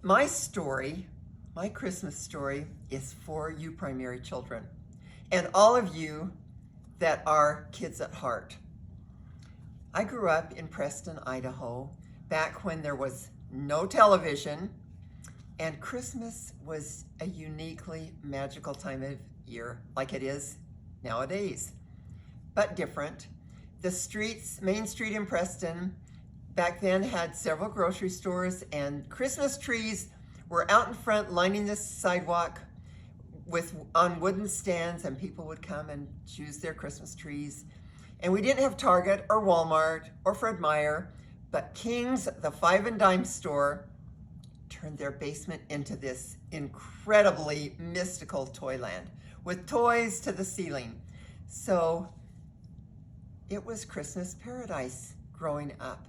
My story, my Christmas story, is for you primary children and all of you that are kids at heart. I grew up in Preston, Idaho, back when there was no television, and Christmas was a uniquely magical time of year, like it is nowadays, but different. The streets, Main Street in Preston, back then had several grocery stores, and Christmas trees were out in front lining the sidewalk on wooden stands, and people would come and choose their Christmas trees. And we didn't have Target or Walmart or Fred Meyer, but King's, the five and dime store, turned their basement into this incredibly mystical toyland with toys to the ceiling. So it was Christmas paradise growing up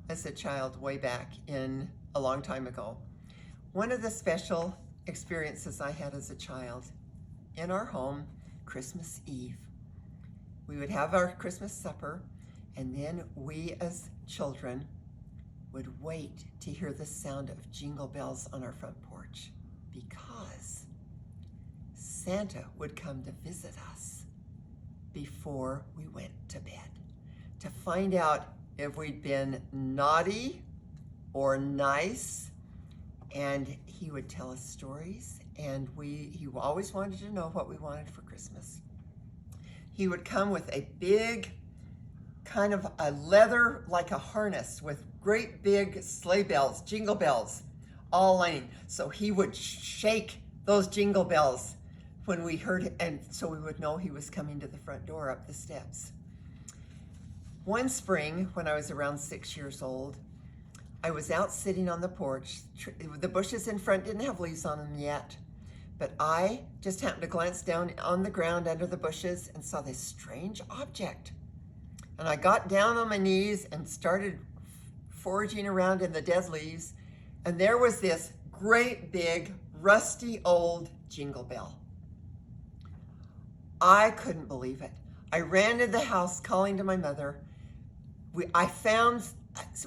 as a child way back in a long time ago. One of the special experiences I had as a child in our home, Christmas Eve. We would have our Christmas supper, and then we as children would wait to hear the sound of jingle bells on our front porch, because Santa would come to visit us before we went to bed to find out if we'd been naughty or nice, and he would tell us stories, and he always wanted to know what we wanted for Christmas. He would come with a big kind of a leather, like a harness with great big sleigh bells, jingle bells, all lining. So he would shake those jingle bells when we heard it, and so we would know he was coming to the front door up the steps. One spring, when I was around 6 years old, I was out sitting on the porch. The bushes in front didn't have leaves on them yet, but I just happened to glance down on the ground under the bushes and saw this strange object. And I got down on my knees and started foraging around in the dead leaves, and there was this great big rusty old jingle bell. I couldn't believe it. I ran to the house calling to my mother. I found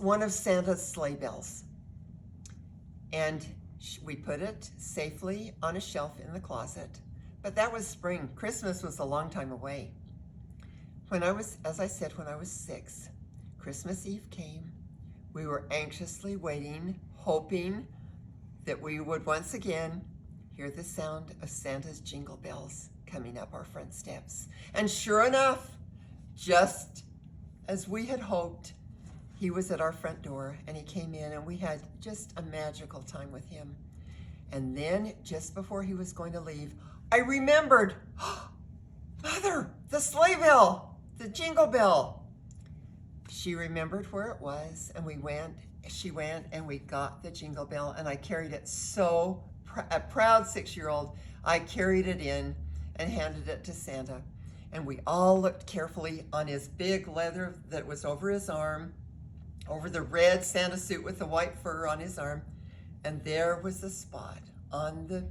one of Santa's sleigh bells, and we put it safely on a shelf in the closet. But that was spring. Christmas was a long time away. As I said, when I was 6, Christmas Eve came. We were anxiously waiting, hoping that we would once again hear the sound of Santa's jingle bells coming up our front steps. And sure enough, just as we had hoped, he was at our front door, and he came in, and we had just a magical time with him. And then, just before he was going to leave, I remembered, Mother, the sleigh bell, the jingle bell. She remembered where it was, and she went and we got the jingle bell, and I carried it a proud 6-year-old, I carried it in and handed it to Santa. And we all looked carefully on his big leather that was over his arm, over the red Santa suit with the white fur on his arm, and there was a spot on the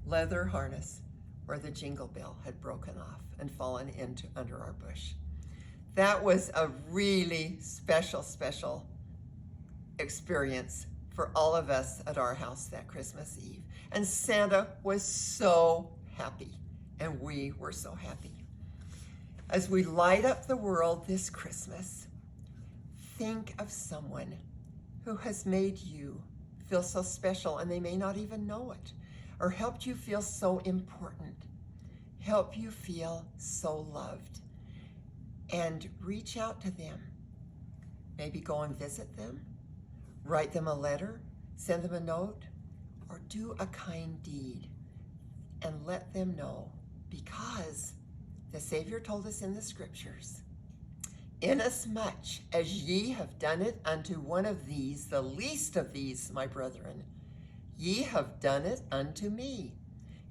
leather harness where the jingle bell had broken off and fallen under our bush. That was a really special experience for all of us at our house that Christmas Eve. And Santa was so happy, and we were so happy. As we light up the world this Christmas, think of someone who has made you feel so special, and they may not even know it, or helped you feel so important, help you feel so loved. And reach out to them. Maybe go and visit them, write them a letter, send them a note, or do a kind deed and let them know, because the Savior told us in the scriptures, inasmuch as ye have done it unto one of these, the least of these, my brethren, ye have done it unto me.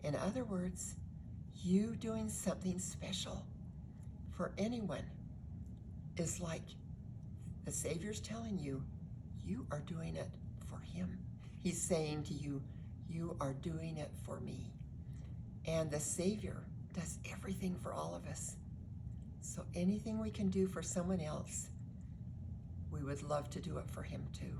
In other words, you doing something special for anyone is like the Savior's telling you, you are doing it for him. He's saying to you, you are doing it for me. And the Savior does everything for all of us. So anything we can do for someone else, we would love to do it for him too.